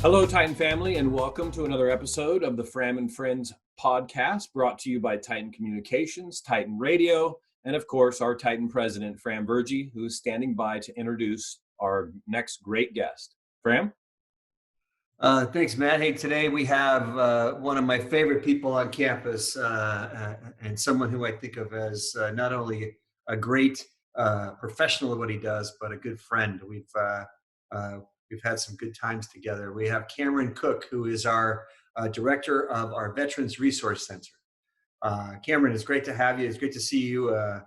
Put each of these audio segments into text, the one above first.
Hello, Titan family, and welcome to another episode of the Fram and Friends podcast, brought to you by Titan Communications, Titan Radio, and of course, our Titan president, Fram Virjee, who is standing by to introduce our next great guest. Fram? Thanks, Matt. Hey, today we have one of my favorite people on campus and someone who I think of as not only a great professional at what he does, but a good friend. We've had some good times together. We have Cameron Cook, who is our director of our Veterans Resource Center. Cameron, it's great to have you. It's great to see you. I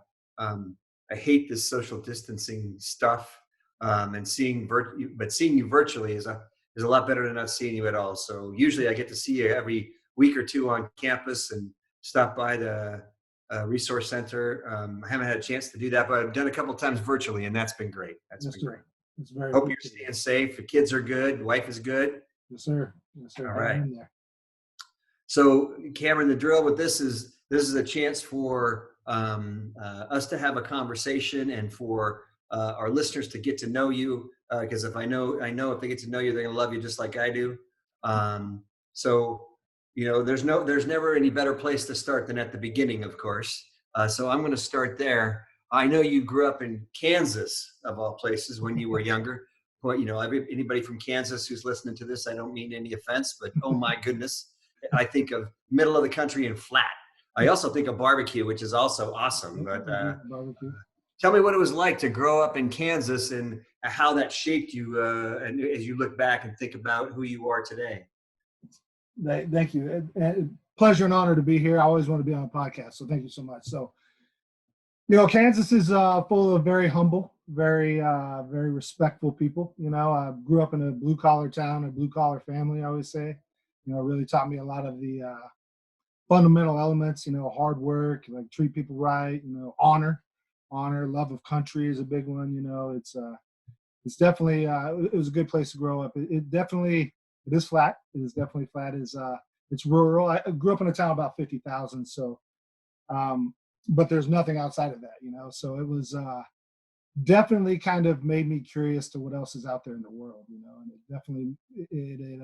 hate this social distancing stuff, and seeing you virtually is a lot better than not seeing you at all. So usually I get to see you every week or two on campus and stop by the resource center. I haven't had a chance to do that, but I've done a couple of times virtually, and that's been great. That's been great. It's very Hope you're staying safe. The kids are good. Wife is good. Yes, sir. Yes, sir. All right. So Cameron, the drill with this is a chance for us to have a conversation and for our listeners to get to know you. Because if I know if they get to know you, they're gonna love you just like I do. So there's never any better place to start than at the beginning, of course. So I'm gonna start there. I know you grew up in Kansas, of all places, when you were younger. But anybody from Kansas who's listening to this, I don't mean any offense, but oh my goodness, I think of middle of the country and flat. I also think of barbecue, which is also awesome. But tell me what it was like to grow up in Kansas and how that shaped you, and as you look back and think about who you are today. Thank you. Pleasure and honor to be here. I always want to be on a podcast, so thank you so much. So, Kansas is full of very humble, very respectful people. I grew up in a blue collar town, a blue collar family. I always say, really taught me a lot of the fundamental elements. Hard work, like treat people right. Honor, love of country is a big one. It's definitely it was a good place to grow up. It is flat. It is definitely flat. It's rural. I grew up in a town about 50,000. So. But there's nothing outside of that, so it was definitely kind of made me curious to what else is out there in the world, and it definitely, it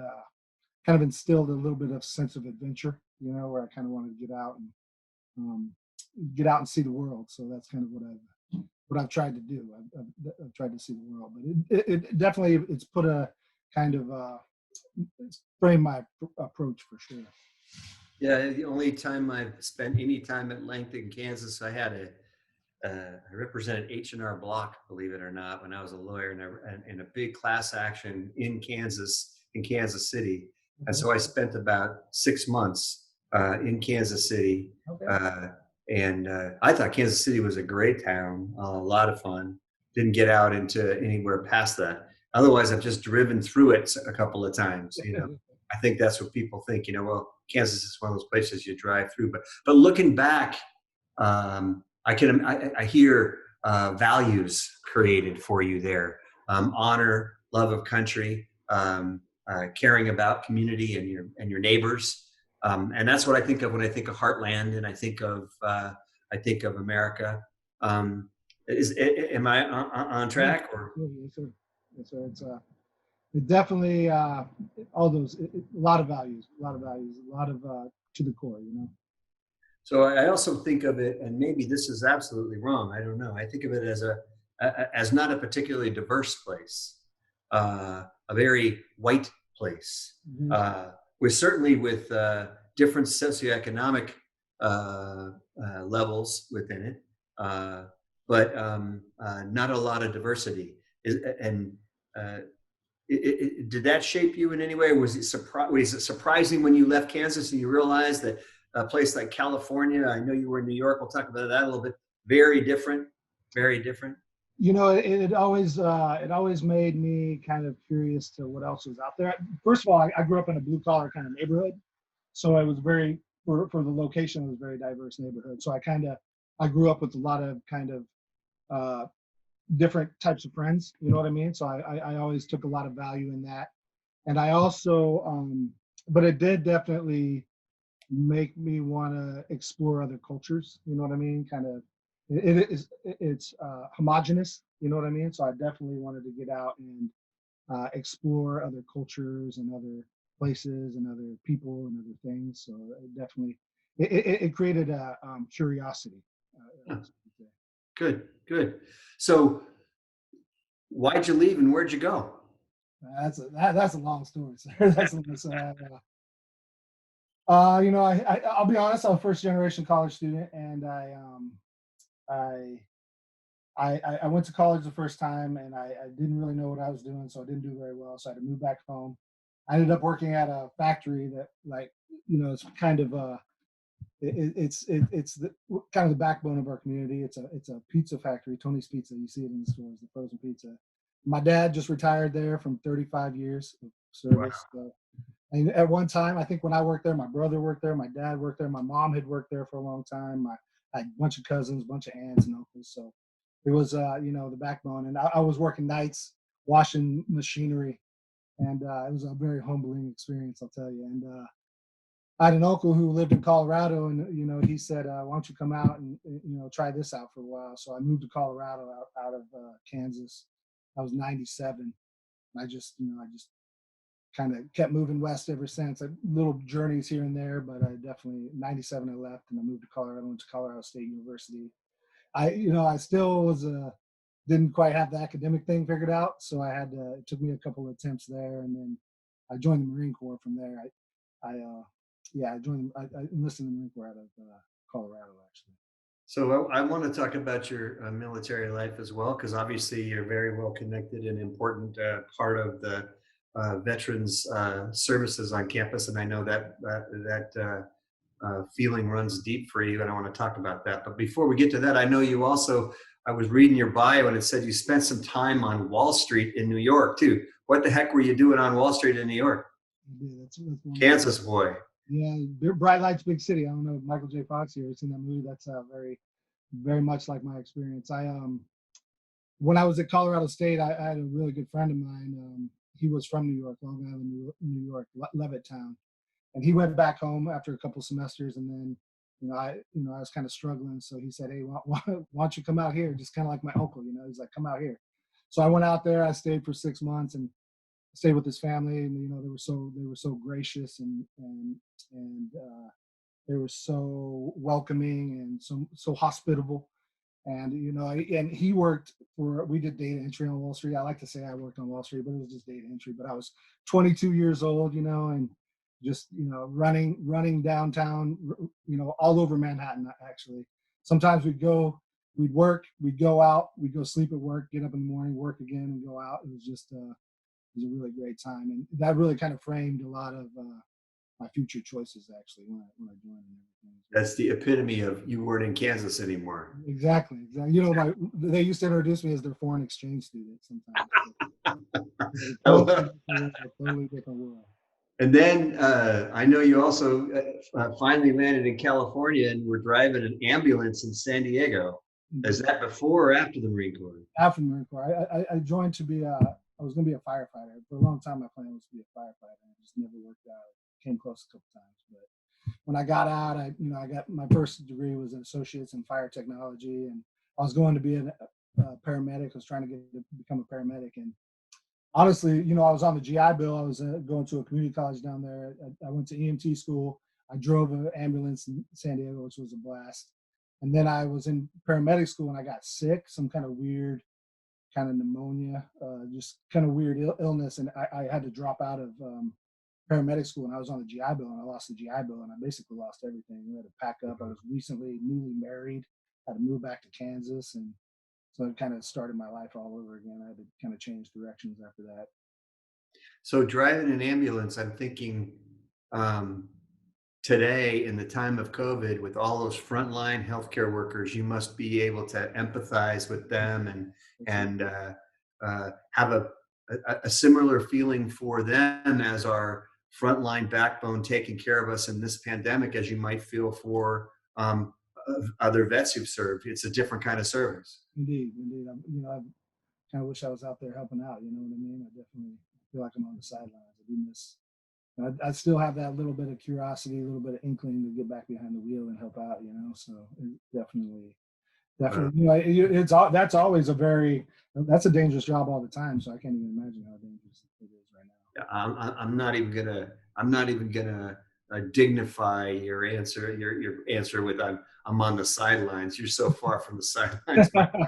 kind of instilled a little bit of sense of adventure, where I kind of wanted to get out and see the world. So that's kind of what I've tried to do. I've tried to see the world, but it definitely, it's put a kind of, it's framed my approach for sure. Yeah, the only time I've spent any time at length in Kansas, I represented H&R Block, believe it or not, when I was a lawyer in a big class action in Kansas City. And so I spent about 6 months in Kansas City. Okay. And I thought Kansas City was a great town, a lot of fun. Didn't get out into anywhere past that. Otherwise, I've just driven through it a couple of times, I think that's what people think, well, Kansas is one of those places you drive through. But looking back, I hear values created for you there: honor, love of country, caring about community and your neighbors, and that's what I think of when I think of Heartland and I think of America. Am I on track? Or? Yes, sir. It definitely all those a lot of values, a lot of to the core, So I also think of it, and maybe this is absolutely wrong, I don't know. I think of it as not a particularly diverse place, a very white place. Mm-hmm. We're certainly with different socioeconomic levels within it, but not a lot of diversity. Did that shape you in any way? Was it surprising when you left Kansas and you realized that a place like California, I know you were in New York, we'll talk about that a little bit, very different? It always made me kind of curious to what else was out there. First of all, I grew up in a blue collar kind of neighborhood. So it was for the location, it was a very diverse neighborhood. So I grew up with a lot of kind of different types of friends, you know what I mean? So I always took a lot of value in that. And I also, but it did definitely make me want to explore other cultures, you know what I mean? Kind of, it's homogenous, you know what I mean? So I definitely wanted to get out and explore other cultures and other places and other people and other things. So it definitely, it created a curiosity. Huh. Good, good. So why'd you leave and where'd you go? That's a long story, sir. I'll be honest. I'm a first generation college student, and I went to college the first time, and I didn't really know what I was doing, so I didn't do very well. So I had to move back home. I ended up working at a factory that, like, it's kind of it's the kind of the backbone of our community. It's a pizza factory, Tony's Pizza. You see it in the stores, the frozen pizza. My dad just retired there from 35 years of service. Wow. And at one time, I think when I worked there, my brother worked there, my dad worked there, my mom had worked there for a long time. I had a bunch of cousins, a bunch of aunts and uncles. So it was, the backbone. And I was working nights, washing machinery, and it was a very humbling experience, I'll tell you. And I had an uncle who lived in Colorado, and he said, "Why don't you come out and try this out for a while?" So I moved to Colorado out of Kansas. I was 97. I just kind of kept moving west ever since. Little journeys here and there, but I definitely 97 I left and I moved to Colorado. Went to Colorado State University. I still was didn't quite have the academic thing figured out, so it took me a couple of attempts there, and then I joined the Marine Corps from there. I enlisted in the Marine Corps out of Colorado, actually. So I want to talk about your military life as well, because obviously you're very well connected and important part of the veterans services on campus, and I know that feeling runs deep for you, and I want to talk about that. But before we get to that, I know you also. I was reading your bio, and it said you spent some time on Wall Street in New York too. What the heck were you doing on Wall Street in New York? That's Kansas boy. Yeah, Bright Lights, Big City. I don't know, Michael J. Fox here. I've seen that movie. That's very, very much like my experience. When I was at Colorado State, I had a really good friend of mine. He was from New York, Long Island, New York, Levittown, and he went back home after a couple semesters, and then I was kind of struggling. So he said, "Hey, why don't you come out here?" Just kind of like my uncle, he's like, "Come out here." So I went out there. I stayed for 6 months and stayed with his family, and they were so gracious and they were so welcoming and so hospitable. And and he worked we did data entry on Wall Street. I like to say I worked on Wall Street, but it was just data entry. But I was 22 years old, and just running downtown, all over Manhattan. Actually, sometimes we'd work, we'd go out, we'd go sleep at work, get up in the morning, work again, and go out. It was just it was a really great time, and that really kind of framed a lot of my future choices, actually, when I joined and everything. That's the epitome of you weren't in Kansas anymore. Exactly. They used to introduce me as their foreign exchange student sometimes. Totally different world. And then I know you also finally landed in California and were driving an ambulance in San Diego. Is that before or after the Marine Corps? After the Marine Corps. I joined to be I was going to be a firefighter. For a long time, my plan was to be a firefighter. It just never worked out. Came close a couple times, but when I got out, I got my first degree was an associate's in fire technology, and I was going to be a paramedic. I was trying to become a paramedic, and honestly, I was on the GI Bill. I was going to a community college down there. I went to EMT school. I drove an ambulance in San Diego, which was a blast. And then I was in paramedic school, and I got sick, some kind of weird kind of pneumonia, just kind of weird illness, and I had to drop out of paramedic school, and I was on the GI Bill, and I lost the GI Bill, and I basically lost everything. We had to pack up. I was recently newly married, had to move back to Kansas, and so it kind of started my life all over again. I had to kind of change directions after that. So driving an ambulance, I'm thinking today in the time of COVID, with all those frontline healthcare workers, you must be able to empathize with them and have a similar feeling for them as our frontline backbone taking care of us in this pandemic as you might feel for other vets who've served. It's a different kind of service. Indeed. I kind of wish I was out there helping out. You know what I mean? I definitely feel like I'm on the sidelines. I do miss. I still have that little bit of curiosity, a little bit of inkling to get back behind the wheel and help out. So it definitely. That's always a very That's a dangerous job all the time. So I can't even imagine how dangerous it is right now. Yeah, I'm not even gonna dignify your answer with I'm on the sidelines. You're so far from the sidelines, my friend,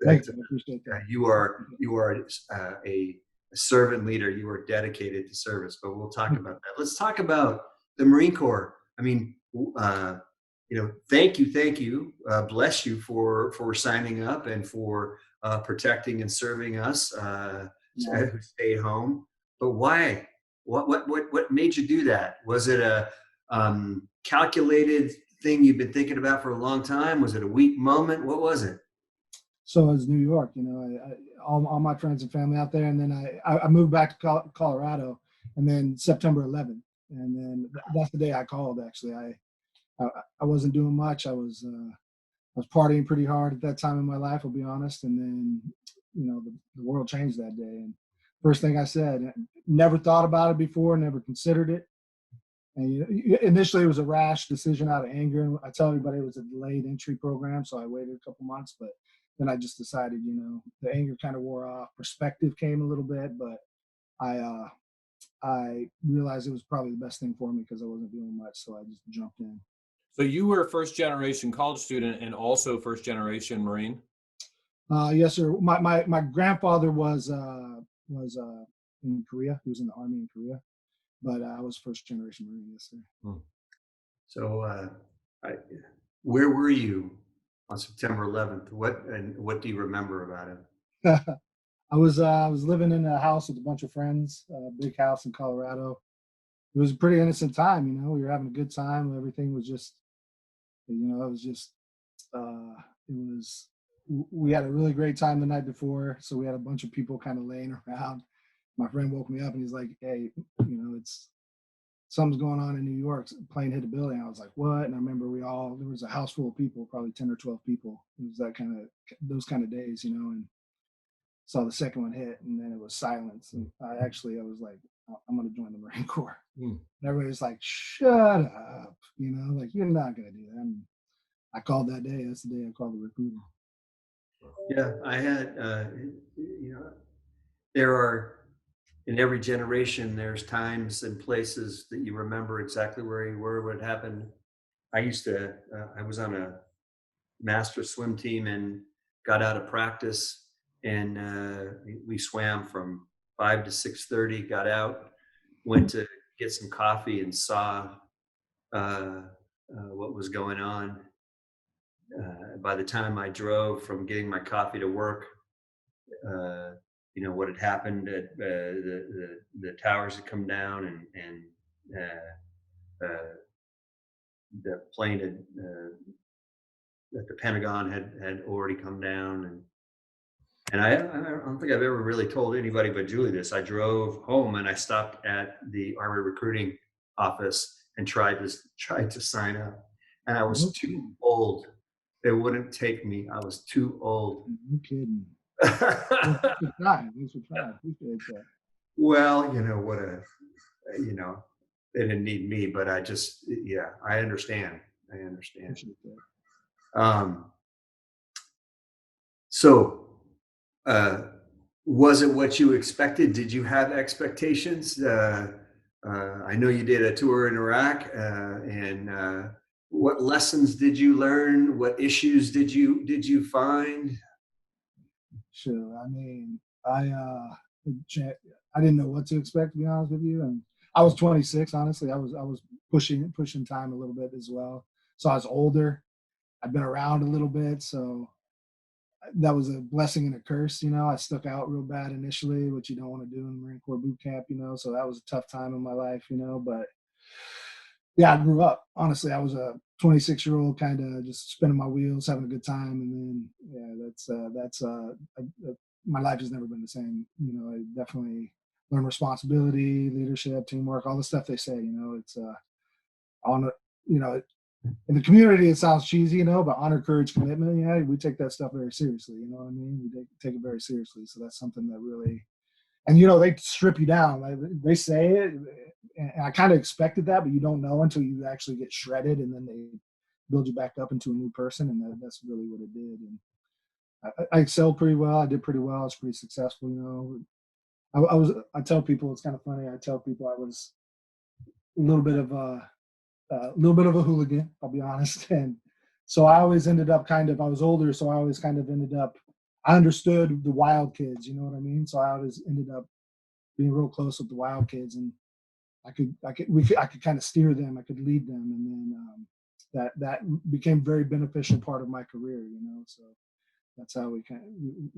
Thank that you. I appreciate that. you are a servant leader. You are dedicated to service. But we'll talk about that. Let's talk about the Marine Corps. I mean, thank you, bless you for signing up and for protecting and serving us who stayed home. But why? What made you do that? Was it a calculated thing you've been thinking about for a long time? Was it a weak moment? What was it? So it's New York, all my friends and family out there. And then I moved back to Colorado, and then September 11th. And then that's the day I called, actually. I wasn't doing much. I was partying pretty hard at that time in my life, I'll be honest. And then, the world changed that day. And first thing I said, never thought about it before, never considered it. And initially it was a rash decision out of anger. And I tell everybody it was a delayed entry program, so I waited a couple months. But then I just decided, the anger kind of wore off. Perspective came a little bit, but I realized it was probably the best thing for me because I wasn't doing much, so I just jumped in. So you were a first-generation college student and also first-generation Marine? Yes, sir. My grandfather was in Korea. He was in the Army in Korea, but I was first-generation Marine. Yes, sir. So, where were you on September 11th? What do you remember about it? I was living in a house with a bunch of friends, a big house in Colorado. It was a pretty innocent time, we were having a good time. Everything was just, we had a really great time the night before. So we had a bunch of people kind of laying around. My friend woke me up and he's like, hey, something's going on in New York. Plane hit a building. I was like, what? And I remember there was a house full of people, probably 10 or 12 people. It was those kind of days, and saw the second one hit, and then it was silence. And I was like, I'm going to join the Marine Corps. And everybody was like, shut up, like, you're not going to do that. And I called that day. That's the day I called the recruiter. Yeah, I had, there are, in every generation, there's times and places that you remember exactly where you were, what happened. I was on a master swim team and got out of practice, and we swam from 5 to 6:30, got out, went to get some coffee and saw what was going on. By the time I drove from getting my coffee to work, what had happened, the towers had come down, and the plane at the Pentagon had already come down, and I don't think I've ever really told anybody but Julie this. I drove home and I stopped at the Army recruiting office and tried to sign up, and I was too old. It wouldn't take me. I was too old. No kidding. Thanks for trying. Appreciate that. Well, they didn't need me, but I understand. So, was it what you expected? Did you have expectations? I know you did a tour in Iraq, and what lessons did you learn? What issues did you find? Sure. I mean, I didn't know what to expect, to be honest with you. And I was 26, honestly. I was pushing time a little bit as well. So I was older. I've been around a little bit, so that was a blessing and a curse. I stuck out real bad initially, which you don't want to do in the Marine Corps boot camp. So that was a tough time in my life. But yeah, I grew up. Honestly, I was a 26-year-old, kind of just spinning my wheels, having a good time, and then that's my life has never been the same. I definitely learned responsibility, leadership, teamwork, all the stuff they say. It's honor. In the community, it sounds cheesy, but honor, courage, commitment. Yeah, we take that stuff very seriously. You know what I mean? We take it very seriously. So that's something that really, and they strip you down. Like, they say it, and I kind of expected that, but you don't know until you actually get shredded, and then they build you back up into a new person, and that's really what it did. And I excelled pretty well. I did pretty well. I was pretty successful. I tell people, it's kind of funny. I tell people I was a little bit of a hooligan, I'll be honest. And so I always ended up I was older, so I always kind of ended up, I understood the wild kids, you know what I mean? So I always ended up being real close with the wild kids, and I could kind of steer them, I could lead them. And then that became a very beneficial part of my career, so that's how we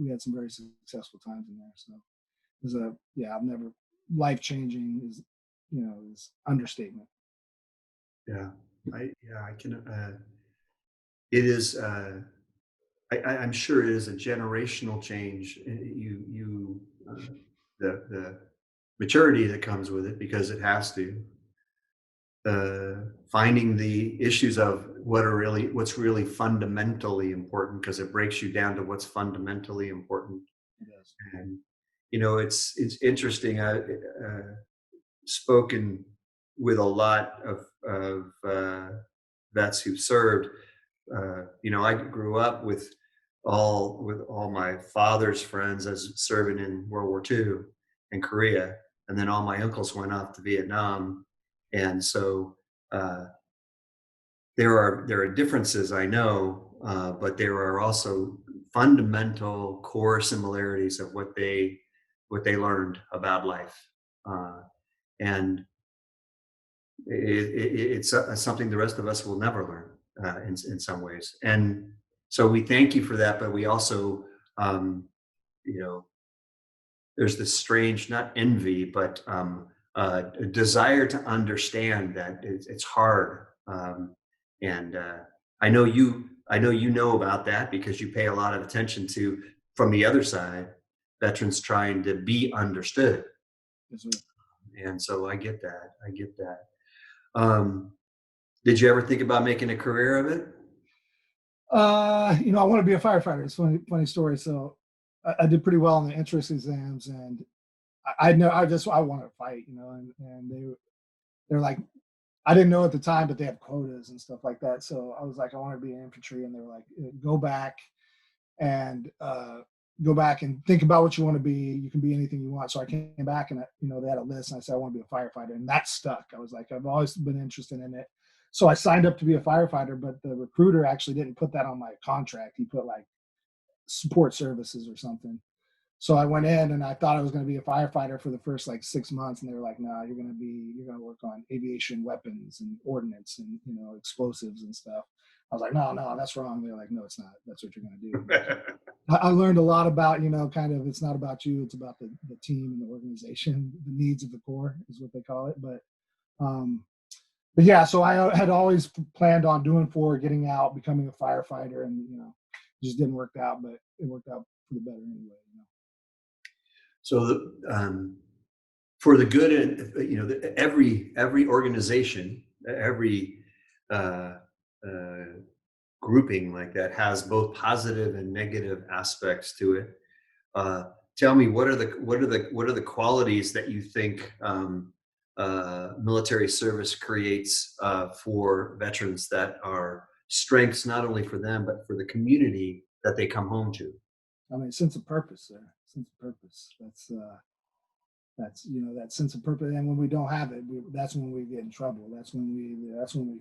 had some very successful times in there. So it was I've never, life-changing is understatement. Yeah, I can. It is. I'm sure it is a generational change. The maturity that comes with it, because it has to. Finding the issues of what's really fundamentally important, because it breaks you down to what's fundamentally important. Yes. And it's interesting. Spoken with a lot of vets who've served. I grew up with all my father's friends as serving in World War II in Korea, and then all my uncles went off to Vietnam, and so there are differences, I know, but there are also fundamental core similarities of what they learned about life. And it's something the rest of us will never learn in some ways. And so we thank you for that, but we also, there's this strange, not envy, but a desire to understand that it's hard. And I know you know about that, because you pay a lot of attention to, from the other side, veterans trying to be understood. Yes, sir. And so I get that. Did you ever think about making a career of it? I want to be a firefighter. It's funny story. So I did pretty well on the entrance exams, and I know I wanted to fight, and they're like, I didn't know at the time, but they have quotas and stuff like that. So I was like, I want to be in infantry, and they were like, go back and think about what you want to be. You can be anything you want. So I came back, and they had a list, and I said I want to be a firefighter, and that stuck. I was like, I've always been interested in it. So I signed up to be a firefighter, but the recruiter actually didn't put that on my contract. He put like support services or something. So I went in, and I thought I was going to be a firefighter for the first like 6 months, and they were like, "No, you're going to work on aviation weapons and ordnance and explosives and stuff." I was like, "No, that's wrong." They're like, "No, it's not. That's what you're going to do." I learned a lot about kind of, it's not about you, it's about the team and the organization. The needs of the Corps is what they call it. But yeah, so I had always planned on getting out, becoming a firefighter, and it just didn't work out, but it worked out for the better anyway. So for the good, and every organization, every grouping like that has both positive and negative aspects to it. Tell me, what are the qualities that you think military service creates for veterans, that are strengths not only for them but for the community that they come home to? I mean, sense of purpose, sir. Sense of purpose. That's that sense of purpose. And when we don't have it, that's when we get in trouble. That's when we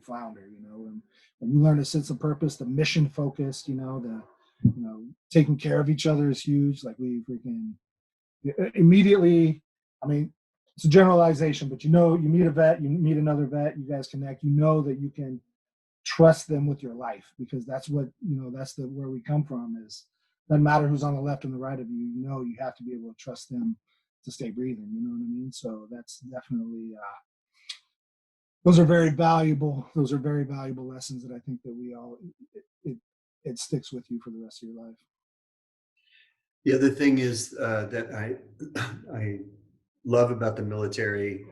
flounder. And when you learn a sense of purpose, the mission focused, taking care of each other is huge. Like we freaking immediately. I mean, it's a generalization, but you meet a vet, you meet another vet, you guys connect. You know that you can trust them with your life, because that's what that's where we come from. Is doesn't matter who's on the left and the right of you. You have to be able to trust them to stay breathing. You know what I mean? So that's definitely those are very valuable lessons that I think that we all it sticks with you for the rest of your life. The other thing is that I love about the military,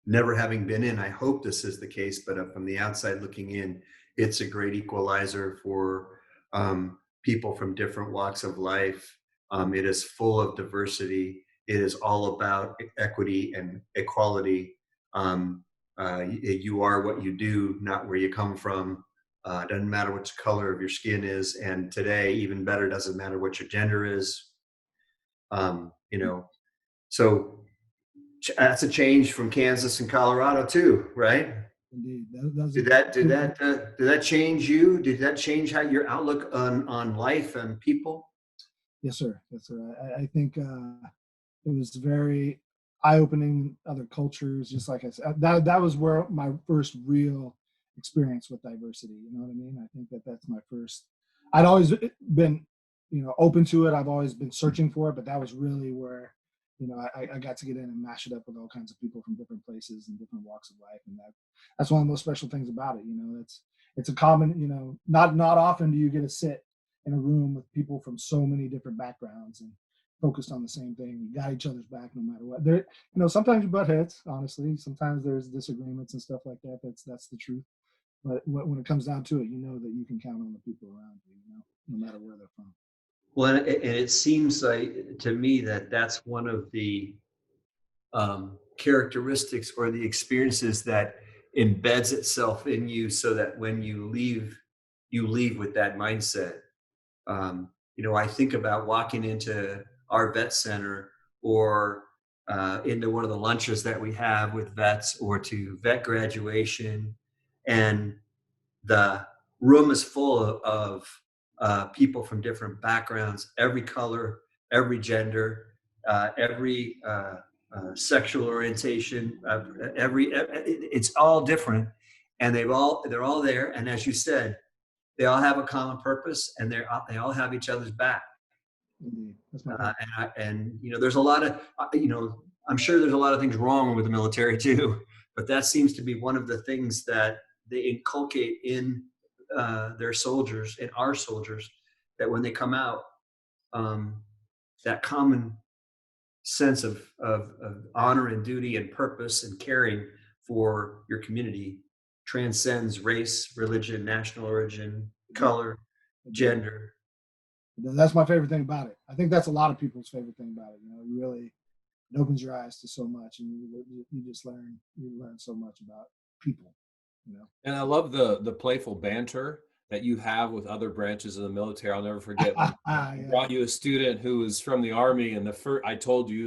never having been in, I hope this is the case, but from the outside looking in, it's a great equalizer for people from different walks of life. It is full of diversity. It is all about equity and equality. You are what you do, not where you come from. Doesn't matter what the color of your skin is. And today, even better, doesn't matter what your gender is. So that's a change from Kansas and Colorado too, right? Indeed. Did that change you? Did that change how your outlook on life and people? Yes, sir. Yes, sir. I think it was very eye-opening. Other cultures, just like I said, that was where my first real experience with diversity. You know what I mean? I think that's my first. I'd always been, open to it. I've always been searching for it, but that was really where, I got to get in and mash it up with all kinds of people from different places and different walks of life, and that's one of the most special things about it. It's a common. Not often do you get to sit in a room with people from so many different backgrounds and focused on the same thing. You got each other's back no matter what. There, sometimes you butt heads, honestly. Sometimes there's disagreements and stuff like that. That's the truth. But when it comes down to it, you know that you can count on the people around you, no matter where they're from. Well, and it seems like to me that that's one of the characteristics or the experiences that embeds itself in you, so that when you leave with that mindset. I think about walking into our vet center or into one of the lunches that we have with vets, or to vet graduation, and the room is full of people from different backgrounds, every color, every gender, every sexual orientation, it's all different, and they're all there. And as you said, they all have a common purpose, and they all have each other's back. Indeed. That's my And there's a lot of, I'm sure there's a lot of things wrong with the military too, but that seems to be one of the things that they inculcate in their soldiers, in our soldiers, that when they come out, that common sense of honor and duty and purpose and caring for your community transcends race, religion, national origin, color, gender. That's my favorite thing about it. I think that's a lot of people's favorite thing about it. You really, it opens your eyes to so much, and you just learn so much about people. And I love the playful banter that you have with other branches of the military. I'll never forget when I brought you a student who was from the Army, and I told you,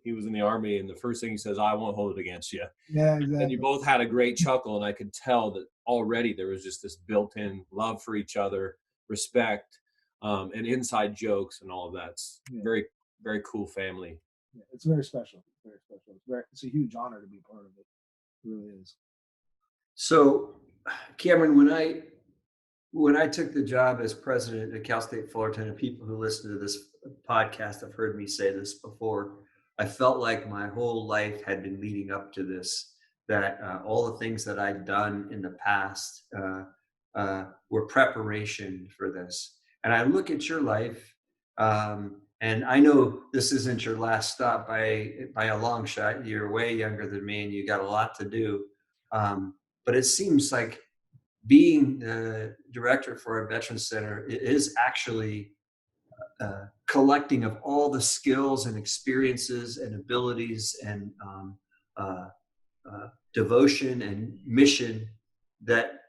he was in the Army, and the first thing he says, "I won't hold it against you." Yeah, exactly. And you both had a great chuckle, and I could tell that already there was just this built-in love for each other, respect, and inside jokes and all of that. It's very, very cool family. Yeah, it's very special. Very special. It's a huge honor to be part of it. It really is. So, Cameron, when I took the job as president at Cal State Fullerton, and people who listen to this podcast have heard me say this before, I felt like my whole life had been leading up to this, that all the things that I'd done in the past were preparation for this. And I look at your life, and I know this isn't your last stop by a long shot. You're way younger than me, and you got a lot to do. But it seems like being the director for a veterans center is actually collecting of all the skills and experiences and abilities and devotion and mission that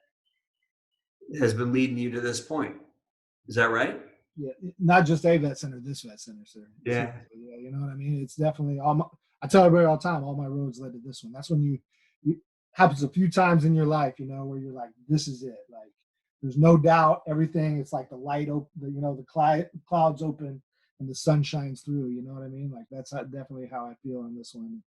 has been leading you to this point. Is that right? Yeah, not just a vet center, this vet center, sir. Yeah. Yeah, you know what I mean? It's definitely I tell everybody all the time, all my roads led to this one. That's when you happens a few times in your life, where you're like, this is it. Like, there's no doubt, everything. It's like the light open, the clouds open and the sun shines through. You know what I mean? Like, that's definitely how I feel on this one.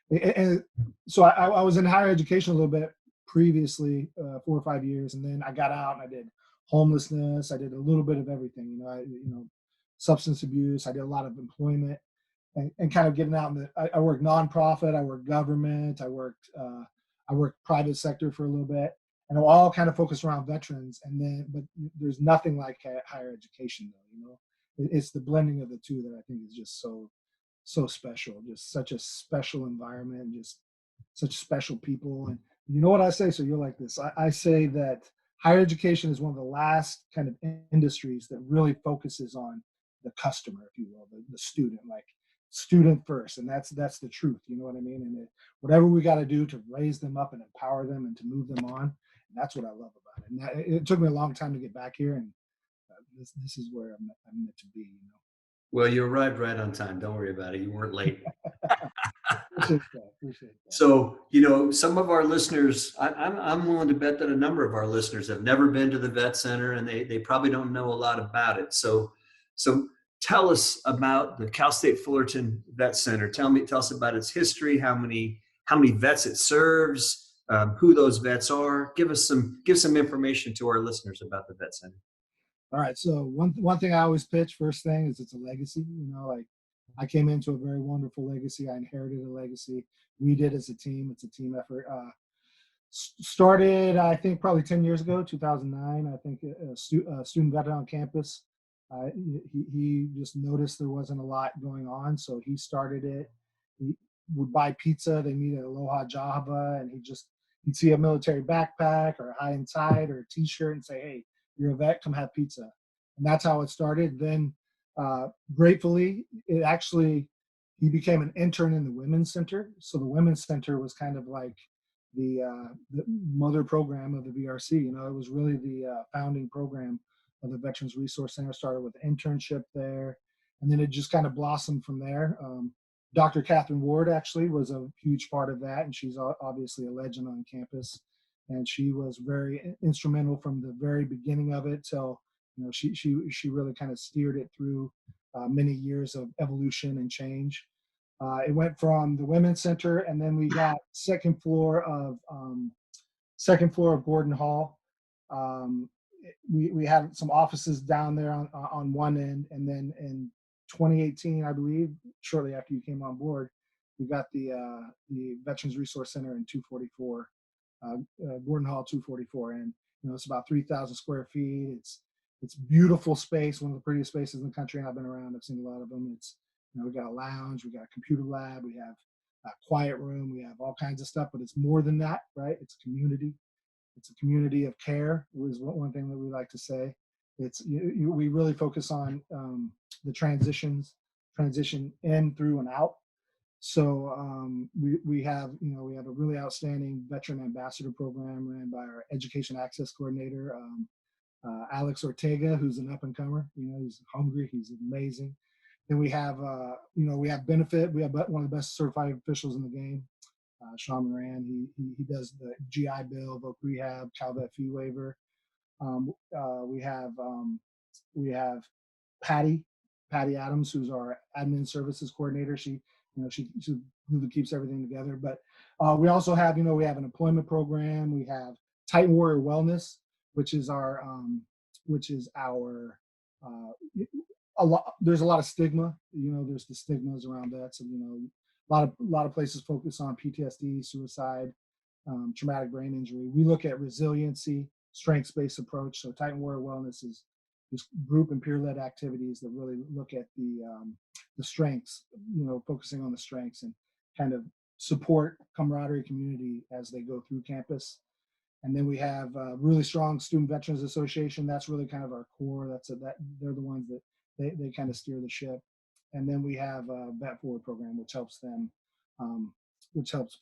And so I was in higher education a little bit previously, 4 or 5 years, and then I got out and I did homelessness. I did a little bit of everything. Substance abuse. I did a lot of employment, and kind of getting out. I worked nonprofit. I worked government. I worked private sector for a little bit, and all kind of focused around veterans. But there's nothing like higher education, though. It's the blending of the two that I think is just so special. Just such a special environment, just such special people. And you know what I say? So you're like this. I say that higher education is one of the last kind of industries that really focuses on the customer, if you will, the student, like student first. And that's the truth. You know what I mean? And whatever we got to do to raise them up and empower them and to move them on, That's what I love about it. And it took me a long time to get back here, and this is where I'm meant to be. Well, you arrived right on time. Don't worry about it. You weren't late. Appreciate that. So, some of our listeners, I'm willing to bet that a number of our listeners have never been to the vet center, and they probably don't know a lot about it. So tell us about the Cal State Fullerton Vet Center. Tell us about its history, how many vets it serves, who those vets are. Give some information to our listeners about the vet center. All right. So one thing I always pitch first thing is it's a legacy. Like I came into a very wonderful legacy. I inherited a legacy. We did as a team. It's a team effort. Started, I think, probably 10 years ago, 2009. I think a student got on campus. He just noticed there wasn't a lot going on, so he started it. He would buy pizza. They meet at Aloha Java, and he'd see a military backpack or a high and tight or a T-shirt and say, "Hey, you're a vet, come have pizza." And that's how it started. Then, gratefully, he became an intern in the Women's Center. So the Women's Center was kind of like the mother program of the VRC. It was really the founding program of the Veterans Resource Center. Started with an internship there, and then it just kind of blossomed from there. Dr. Catherine Ward actually was a huge part of that, and she's obviously a legend on campus. And she was very instrumental from the very beginning of it till she really kind of steered it through many years of evolution and change. It went from the Women's Center, and then we got second floor of Gordon Hall. We had some offices down there on one end, and then in 2018, I believe, shortly after you came on board, we got the Veterans Resource Center in 244, Gordon Hall 244, and it's about 3,000 square feet. It's beautiful space, one of the prettiest spaces in the country. I've been around, I've seen a lot of them. It's we got a lounge, we got a computer lab, we have a quiet room, we have all kinds of stuff, but it's more than that, right? It's a community. It's a community of care, is one thing that we like to say. We really focus on the transition in, through, and out. So we have a really outstanding veteran ambassador program ran by our education access coordinator, Alex Ortega, who's an up and comer. He's hungry, he's amazing. Then we have benefit. We have one of the best certified officials in the game, Sean Moran. He does the GI Bill, voc rehab, CalVet fee waiver. We have Patty Adams, who's our admin services coordinator. She's who keeps everything together. But we also have we have an employment program. We have Titan Warrior Wellness, which is our there's a lot of stigma. There's the stigmas around that. So a lot of places focus on PTSD, suicide, traumatic brain injury. We look at resiliency, strengths-based approach. So Titan Warrior Wellness is just group and peer-led activities that really look at the strengths. Focusing on the strengths and kind of support camaraderie, community as they go through campus. And then we have a really strong Student Veterans Association. That's really kind of our core. They're the ones that they kind of steer the ship. And then we have a Vet Forward program, which helps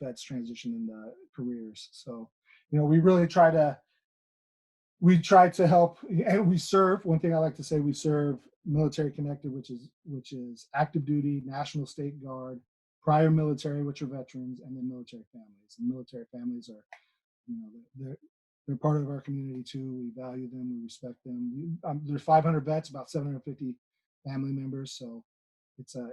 vets transition into careers. So, we really try to help, and we serve. One thing I like to say, we serve military connected, which is active duty, National State Guard, prior military, which are veterans, and then military families. And military families are, they're part of our community too. We value them, we respect them. There's 500 vets, about 750 family members, so it's a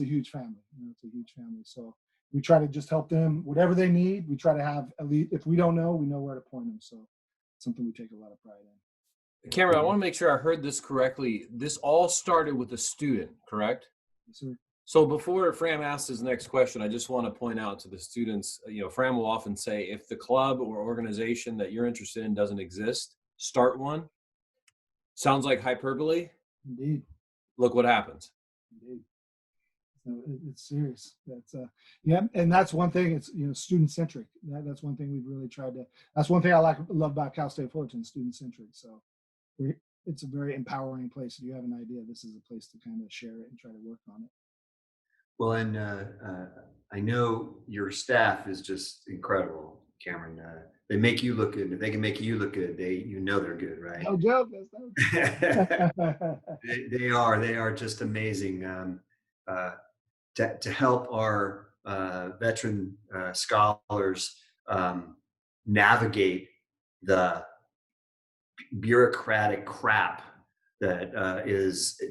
huge family. It's a huge family. So we try to just help them whatever they need. We try to have, at least if we don't know, we know where to point them. So it's something we take a lot of pride in. Cameron, I want to make sure I heard this correctly. This all started with a student, correct? Yes, sir. So before Fram asks his next question, I just want to point out to the students, Fram will often say, if the club or organization that you're interested in doesn't exist, start one. Sounds like hyperbole. Indeed. Look what happens. Indeed. So it's serious. And that's one thing. It's student centric. That's one thing we've really tried to. That's one thing I love about Cal State Fullerton, student centric. So it's a very empowering place. If you have an idea, this is a place to kind of share it and try to work on it. Well, and I know your staff is just incredible. Cameron. They make you look good. If they can make you look good, they're good, right? No joke. That's no They are just amazing. To help our veteran scholars navigate the bureaucratic crap that is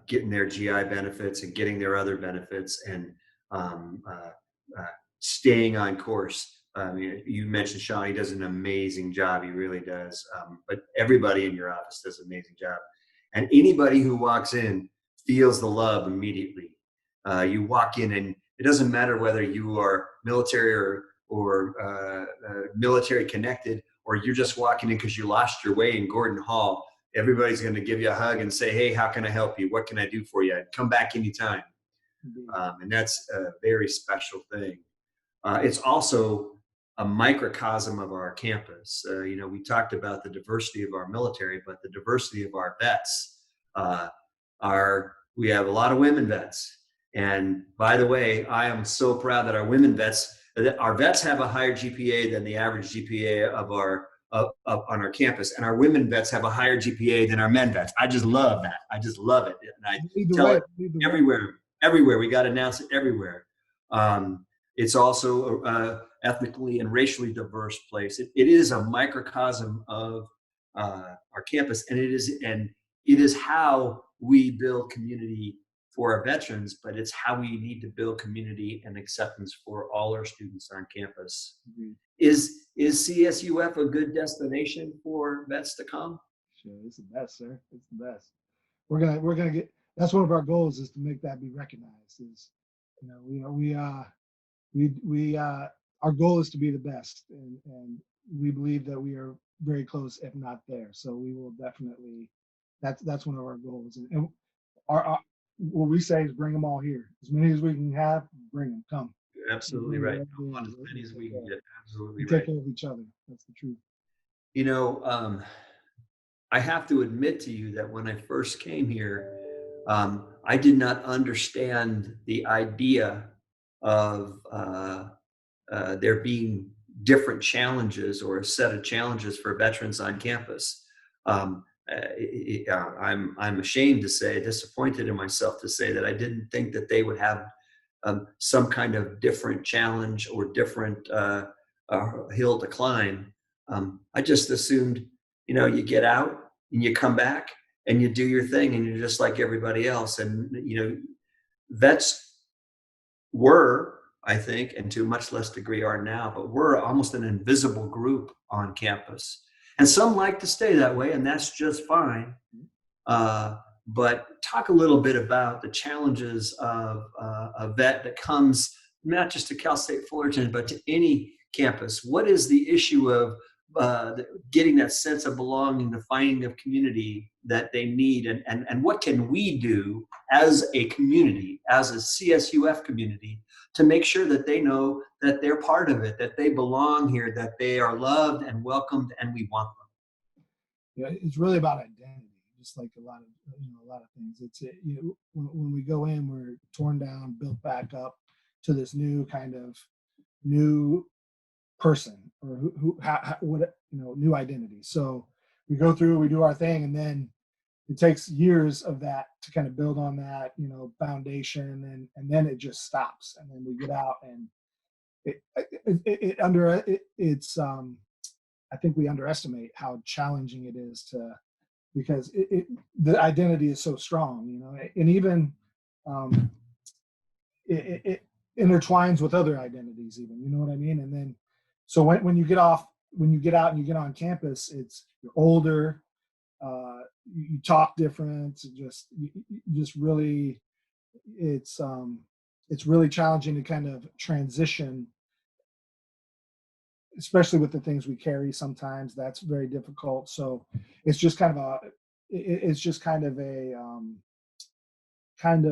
getting their GI benefits and getting their other benefits and staying on course. I mean, you mentioned Sean; he does an amazing job. He really does. But everybody in your office does an amazing job, and anybody who walks in feels the love immediately. You walk in, and it doesn't matter whether you are military or military connected, or you're just walking in because you lost your way in Gordon Hall. Everybody's going to give you a hug and say, "Hey, how can I help you? What can I do for you? Come back anytime." And that's a very special thing. It's also a microcosm of our campus. We talked about the diversity of our military, but the diversity of our vets. We have a lot of women vets. And by the way, I am so proud that our vets have a higher GPA than the average GPA on our campus, and our women vets have a higher GPA than our men vets. I just love that. I just love it, and I tell it everywhere. We got to announce it everywhere. It's also a ethnically and racially diverse place. It is a microcosm of our campus, and it is how we build community for our veterans, but it's how we need to build community and acceptance for all our students on campus. Mm-hmm. Is CSUF a good destination for vets to come? Sure, it's the best, sir. It's the best. We're gonna get. That's one of our goals, is to make that be recognized. Our goal is to be the best, and we believe that we are very close, if not there. So we will definitely. That's one of our goals, and our what we say is bring them all here. As many as we can have, bring them. Come. You're absolutely right. As many as we can get. Absolutely right. Take care of each other. That's the truth. I have to admit to you that when I first came here, I did not understand the idea of there being different challenges or a set of challenges for veterans on campus. I'm ashamed to say, disappointed in myself to say, that I didn't think that they would have some kind of different challenge or different hill to climb. I just assumed, you get out and you come back and you do your thing and you're just like everybody else. And, vets were, I think, and to a much less degree are now, but we're almost an invisible group on campus. And some like to stay that way, and that's just fine. But talk a little bit about the challenges of a vet that comes not just to Cal State Fullerton, but to any campus. What is the issue of getting that sense of belonging, the finding of community that they need, and what can we do as a community, as a CSUF community, to make sure that they know that they're part of it, that they belong here, that they are loved and welcomed, and we want them. Yeah, it's really about identity, just like a lot of things. It's when we go in, we're torn down, built back up to this new person, or new identity. So we go through, we do our thing, and then it takes years of that to kind of build on that, foundation, and then it just stops, and then we get out, and I think we underestimate how challenging it is because the identity is so strong, and even it intertwines with other identities, even, you know what I mean? And then, so when you get out and you get on campus, you're older, you talk different, it's really challenging to kind of transition, especially with the things we carry. Sometimes that's very difficult. So it's just kind of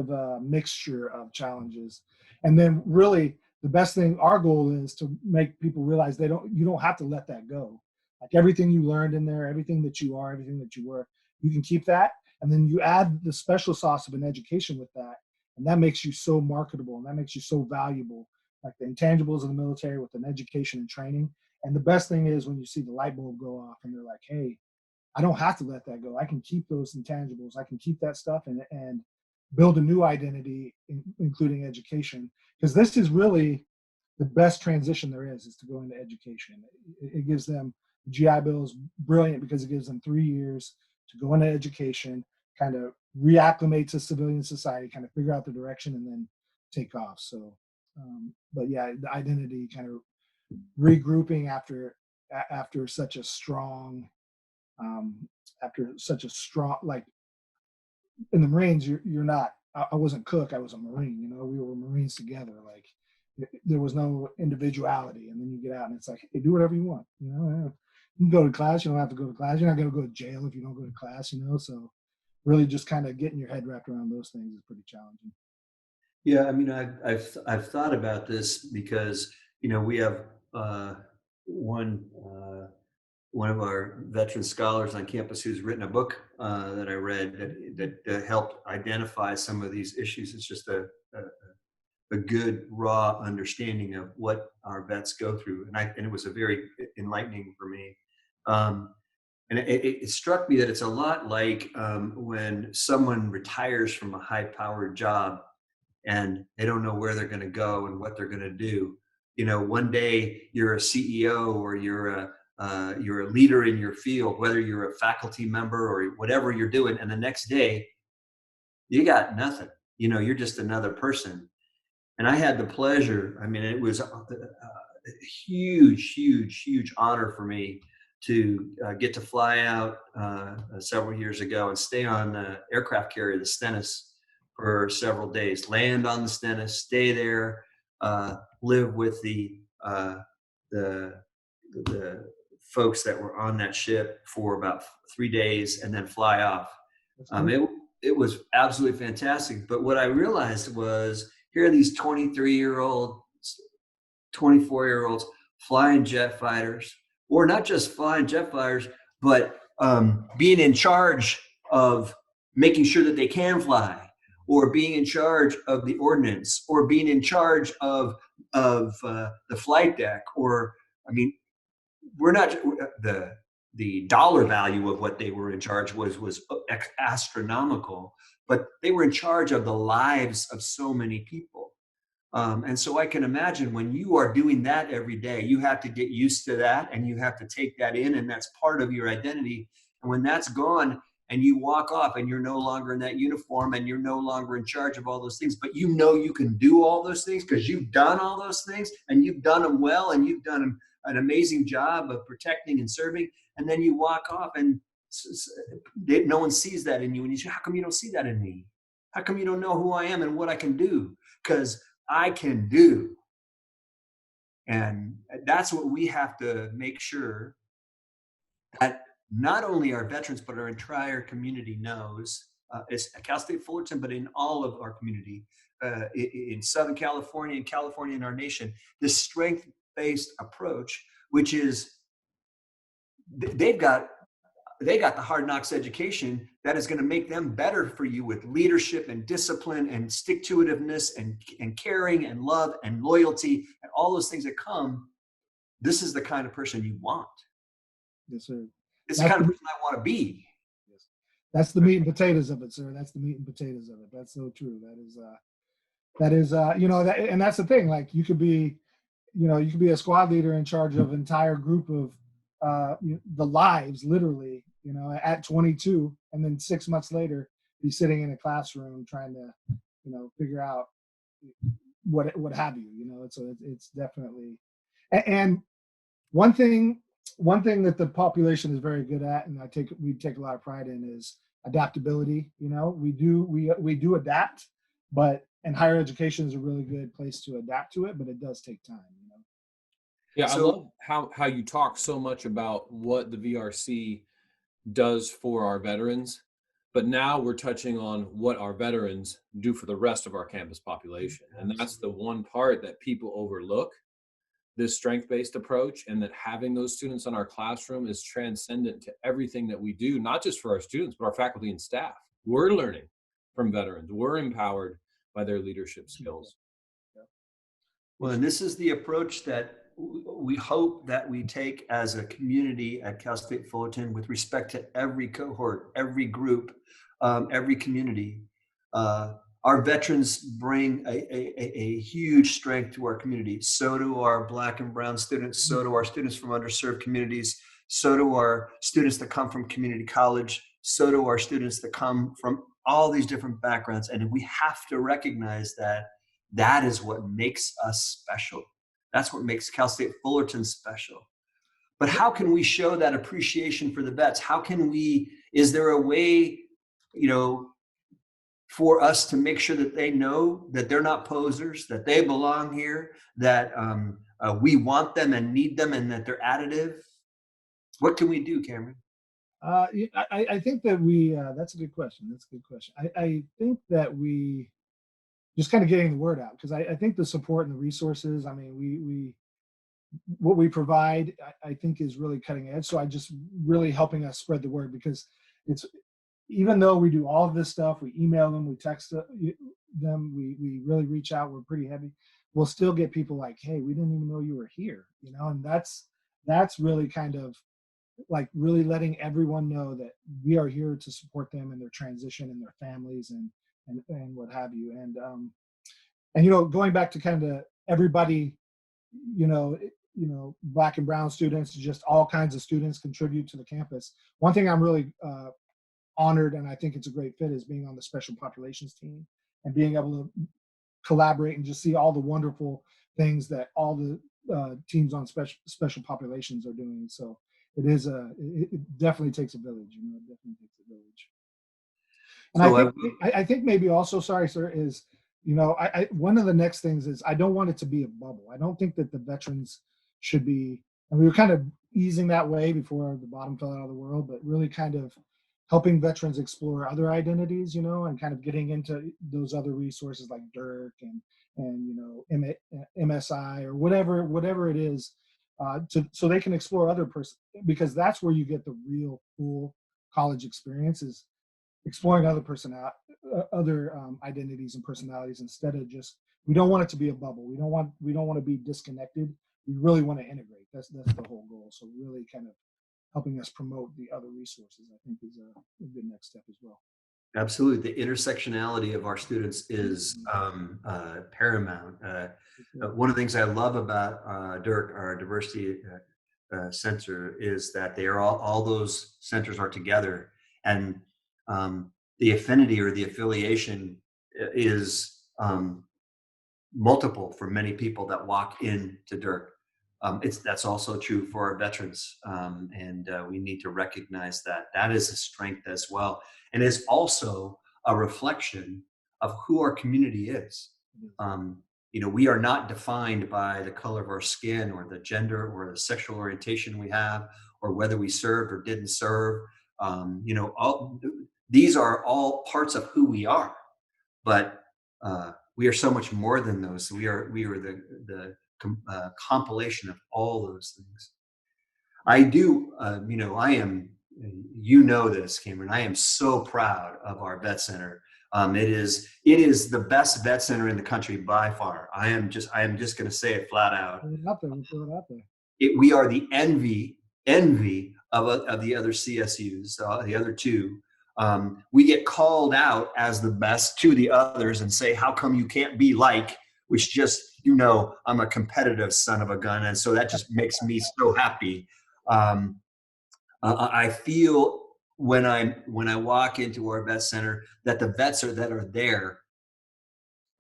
a mixture of challenges. And then really the best thing, our goal is to make people realize you don't have to let that go. Like everything you learned in there, everything that you are, everything that you were, you can keep that. And then you add the special sauce of an education with that. And that makes you so marketable, and that makes you so valuable like the intangibles of the military with an education and training. And the best thing is when you see the light bulb go off and they're like, hey, I don't have to let that go. I can keep those intangibles. I can keep that stuff and build a new identity, including education. Because this is really the best transition there is to go into education. It gives them, the GI Bill is brilliant because it gives them 3 years to go into education, kind of reacclimate to civilian society, kind of figure out the direction, and then take off. So, but yeah, the identity kind of regrouping after such a strong, like in the Marines, you're not. I wasn't cook. I was a Marine. You know, we were Marines together. Like there was no individuality. And then you get out, and it's like, hey, do whatever you want. You know, you can go to class. You don't have to go to class. You're not going to go to jail if you don't go to class. You know, so really just kind of getting your head wrapped around those things is pretty challenging. Yeah, I mean, I've thought about this because, you know, we have one of our veteran scholars on campus who's written a book that I read that helped identify some of these issues. It's just a good raw understanding of what our vets go through, and it was a very enlightening for me. And it struck me that it's a lot like when someone retires from a high-powered job and they don't know where they're going to go and what they're going to do. You know, one day you're a CEO or you're a leader in your field, whether you're a faculty member or whatever you're doing, and the next day you got nothing. You know, you're just another person. And I had the pleasure. I mean, it was a huge honor for me to get to fly out several years ago and stay on the aircraft carrier, the Stennis, for several days. Land on the Stennis, stay there, live with the folks that were on that ship for about 3 days, and then fly off. It was absolutely fantastic. But what I realized was, here are these 23-year-olds, 24-year-olds flying jet fighters, or not just flying jet fighters, but being in charge of making sure that they can fly, or being in charge of the ordnance, or being in charge of the flight deck. Or, I mean, we're not, the dollar value of what they were in charge was astronomical, but they were in charge of the lives of so many people. And so I can imagine when you are doing that every day, you have to get used to that, and you have to take that in, and that's part of your identity. And when that's gone and you walk off and you're no longer in that uniform and you're no longer in charge of all those things, but you know you can do all those things because you've done all those things and you've done them well, and you've done an amazing job of protecting and serving. And then you walk off and no one sees that in you. And you say, how come you don't see that in me? How come you don't know who I am and what I can do? Because I can do. And that's what we have to make sure that not only our veterans, but our entire community knows. It's at Cal State Fullerton, but in all of our community, in Southern California and California in our nation, this strength-based approach, which is, they've got the hard knocks education that is going to make them better for you with leadership and discipline and stick-to-itiveness and caring and love and loyalty and all those things that come. This is the kind of person you want. Yes, sir. It's the kind of person I want to be. Yes. That's the meat and potatoes of it, sir. That's the meat and potatoes of it. That's so true. That is, you know, and that's the thing. Like, you could be a squad leader in charge of an entire group of the lives, literally, you know, at 22, and then 6 months later be sitting in a classroom trying to, you know, figure out what have you, you know. It's definitely, and one thing that the population is very good at, and we take a lot of pride in, is adaptability. You know, we do adapt, and higher education is a really good place to adapt to it, but it does take time, you know. Yeah, I love how you talk so much about what the VRC does for our veterans, but now we're touching on what our veterans do for the rest of our campus population. And that's the one part that people overlook, this strength-based approach, and that having those students in our classroom is transcendent to everything that we do, not just for our students, but our faculty and staff. We're learning from veterans. We're empowered by their leadership skills. Well, and this is the approach that we hope that we take as a community at Cal State Fullerton with respect to every cohort, every group, every community. Our veterans bring a huge strength to our community. So do our Black and brown students. So do our students from underserved communities. So do our students that come from community college. So do our students that come from all these different backgrounds. And we have to recognize that that is what makes us special. That's what makes Cal State Fullerton special. But how can we show that appreciation for the vets? How can we, is there a way, for us to make sure that they know that they're not posers, that they belong here, that we want them and need them, and that they're additive? What can we do, Cameron? I think that we, that's a good question. That's a good question. I think that we just kind of getting the word out, because I think the support and the resources, I mean, we what we provide, I think is really cutting edge. So I just really helping us spread the word, because it's, even though we do all of this stuff, we email them, we text them, we really reach out, we're pretty heavy, we'll still get people like, hey, we didn't even know you were here, and that's really kind of like really letting everyone know that we are here to support them in their transition and their families and what have you. And going back to kind of everybody, Black and brown students, just all kinds of students contribute to the campus. One thing I'm really honored, and I think it's a great fit, is being on the special populations team and being able to collaborate and just see all the wonderful things that all the teams on special populations are doing. So it definitely takes a village. It definitely takes a village. And so I think maybe also, sorry, sir, is, one of the next things is I don't want it to be a bubble. I don't think that the veterans should be, and we were kind of easing that way before the bottom fell out of the world, but really kind of helping veterans explore other identities, and kind of getting into those other resources like DIRC and MSI or whatever it is, so they can explore other because that's where you get the real cool college experience, is exploring other identities and personalities, instead of just, we don't want it to be a bubble. We don't want to be disconnected. We really want to integrate. That's the whole goal. So really kind of helping us promote the other resources, I think, is a good next step as well. Absolutely. The intersectionality of our students is paramount. One of the things I love about DIRC, our diversity center, is that they are all those centers are together, and the affinity or the affiliation is multiple for many people that walk into DIRC. That's also true for our veterans, and we need to recognize that is a strength as well, and is also a reflection of who our community is. We are not defined by the color of our skin or the gender or the sexual orientation we have, or whether we served or didn't serve. These are all parts of who we are, but we are so much more than those. We are the compilation of all those things. I do, I am, this, Cameron, I am so proud of our vet center. It is the best vet center in the country by far. I am just going to say it flat out. We are the envy of the other CSUs, the other two. We get called out as the best to the others and say, how come you can't be like, which just, I'm a competitive son of a gun. And so that just makes me so happy. I feel when I walk into our vet center that the vets that are there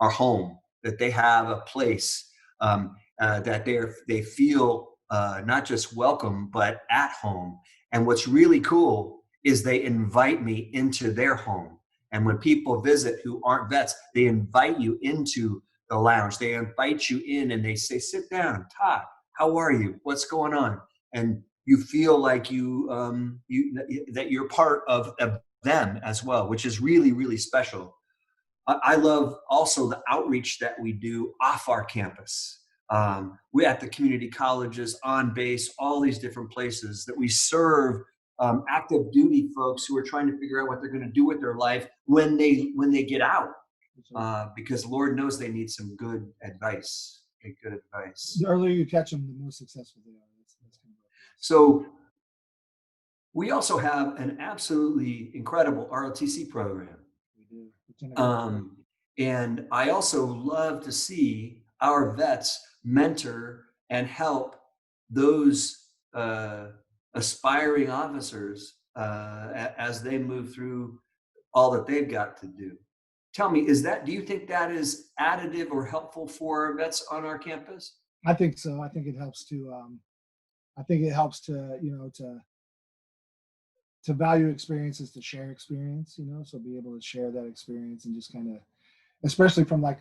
are home, that they have a place, that they feel not just welcome, but at home. And what's really cool is they invite me into their home. And when people visit who aren't vets, they invite you into the lounge. They invite you in and they say, sit down, talk. How are you? What's going on? And you feel like that you're part of them as well, which is really, really special. I love also the outreach that we do off our campus. We're at the community colleges, on base, all these different places that we serve active duty folks who are trying to figure out what they're going to do with their life when they get out, because Lord knows they need some good advice. Okay, good advice. The earlier you catch them, the more successful they are. That's kind of So we also have an absolutely incredible ROTC program. we do. Lieutenant And I also love to see our vets mentor and help those aspiring officers as they move through all that they've got to do. Tell me, do you think that is additive or helpful for vets on our campus? I think so. I think it helps to. I think it helps to to value experiences, to share experience. So be able to share that experience and just kind of, especially from like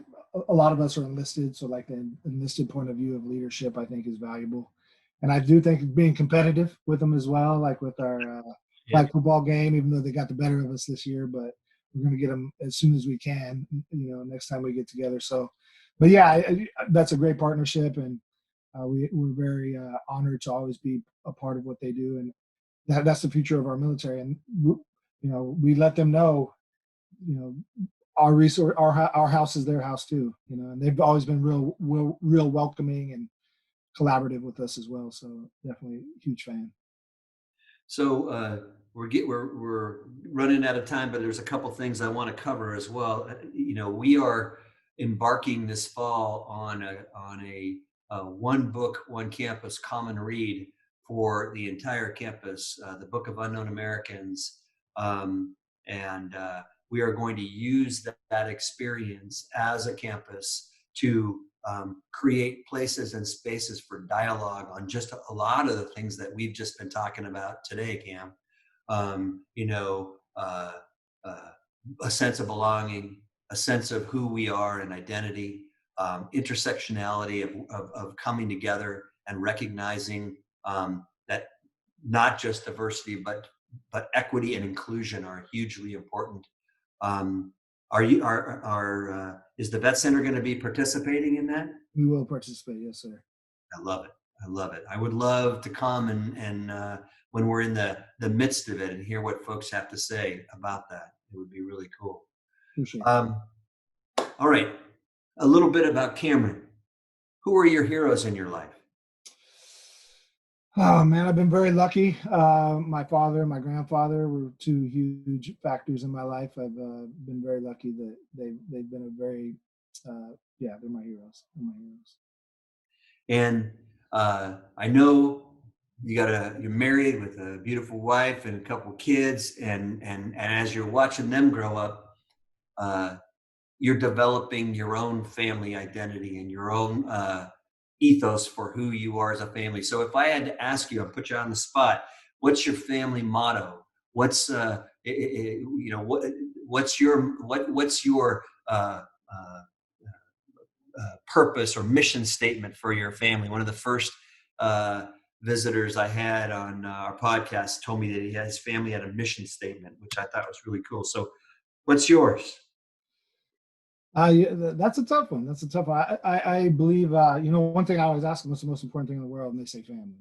a lot of us are enlisted, so like the enlisted point of view of leadership, I think is valuable. And I do think being competitive with them as well, like with our flag football game, even though they got the better of us this year, but we're going to get them as soon as we can, next time we get together. So, but yeah, that's a great partnership, and we're very honored to always be a part of what they do, and that's the future of our military. And we let them know, our resource, our house is their house too, and they've always been real welcoming and collaborative with us as well. So definitely a huge fan. So we're running out of time, but there's a couple things I want to cover as well. We are embarking this fall on a one book, one campus common read for the entire campus, the Book of Unknown Americans, and we are going to use that experience as a campus to create places and spaces for dialogue on just a lot of the things that we've just been talking about today, Cam. A sense of belonging, a sense of who we are and identity, intersectionality of coming together and recognizing that not just diversity, but equity and inclusion are hugely important. Is the Vet Center going to be participating in that? We will participate, yes, sir. I love it. I would love to come and when we're in the midst of it and hear what folks have to say about that. It would be really cool. Appreciate it. All right, a little bit about Cameron. Who are your heroes in your life? Oh man, I've been very lucky. My father and my grandfather were two huge factors in my life. I've been very lucky that they've been a very, they're my heroes. They're my heroes. And I know you're married with a beautiful wife and a couple kids, and as you're watching them grow up, you're developing your own family identity and your own ethos for who you are as a family. So if I had to ask you, I'll put you on the spot, what's your family motto? What's what's your purpose or mission statement for your family? One of the first visitors I had on our podcast told me that his family had a mission statement, which I thought was really cool. So what's yours? That's a tough one. I believe, one thing I always ask them, what's the most important thing in the world? And they say family.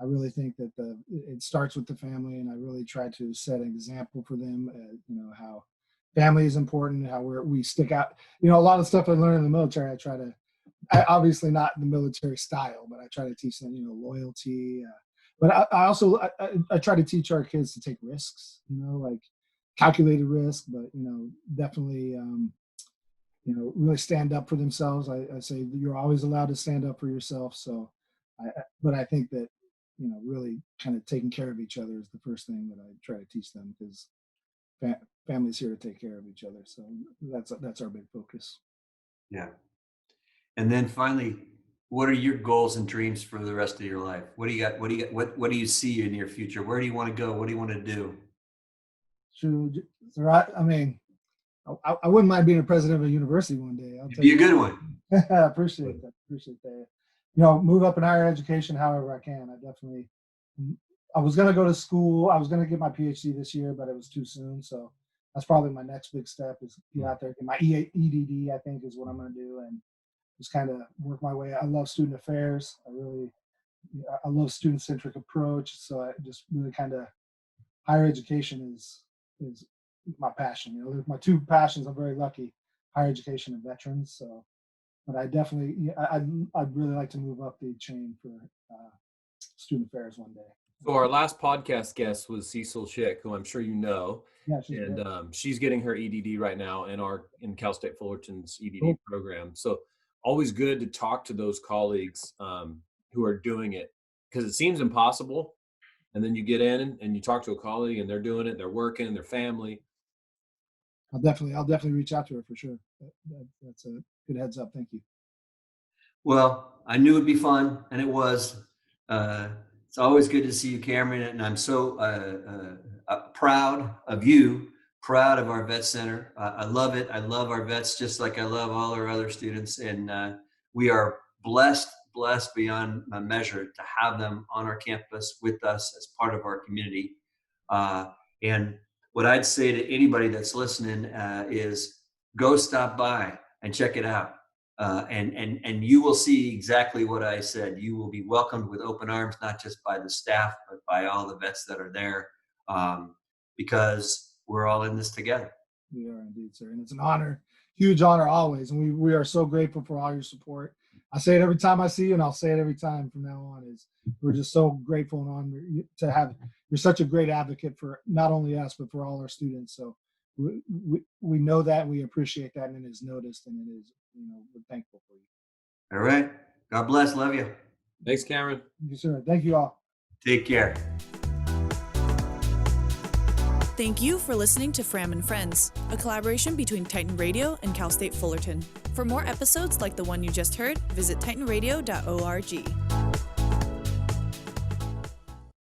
I really think that it starts with the family, and I really try to set an example for them, how family is important, how we stick out. A lot of stuff I learned in the military, obviously not the military style, but I try to teach them, loyalty. But I also try to teach our kids to take risks, like calculated risk, but definitely really stand up for themselves. I say you're always allowed to stand up for yourself. So but I think that really kind of taking care of each other is the first thing that I try to teach them, because family's here to take care of each other. So that's our big focus. Yeah. And then finally, what are your goals and dreams for the rest of your life? What do you got? What do you see in your future? Where do you want to go? What do you want to do? I mean, I wouldn't mind being a president of a university one day. It'd be a good one. I appreciate that. Move up in higher education however I can. I was going to go to school. I was going to get my PhD this year, but it was too soon. So that's probably my next big step, is get out there. Get my EDD, I think, is what I'm going to do, and just kind of work my way. I love student affairs. I love student-centric approach. So I just really kind of, higher education is my passion. There's my two passions. I'm very lucky: higher education and veterans. So but I definitely, I'd really like to move up the chain for student affairs one day. So our last podcast guest was Cecil Schick, who I'm sure you know. Yeah, she's great. She's getting her EDD right now in Cal State Fullerton's EDD Cool. program. So always good to talk to those colleagues who are doing it, because it seems impossible. And then you get in and you talk to a colleague and they're doing it, they're working, their family. I'll definitely reach out to her for sure. That's a good heads up. Thank you. Well, I knew it'd be fun, and it was. It's always good to see you, Cameron, and I'm so proud of you, proud of our vet center. I love it. I love our vets just like I love all our other students, and we are blessed beyond measure to have them on our campus with us as part of our community. And what I'd say to anybody that's listening is go stop by and check it out. And you will see exactly what I said. You will be welcomed with open arms, not just by the staff, but by all the vets that are there, because we're all in this together. We are indeed, sir. And it's an honor, huge honor always. And we are so grateful for all your support. I say it every time I see you, and I'll say it every time from now on, is we're just so grateful and honored to have, you're such a great advocate for not only us, but for all our students. So we know that, we appreciate that, and it is noticed, and it is, we're thankful for you. All right. God bless. Love you. Thanks, Cameron. Thank you, sir. Thank you all. Take care. Thank you for listening to Fram and Friends, a collaboration between Titan Radio and Cal State Fullerton. For more episodes like the one you just heard, visit titanradio.org.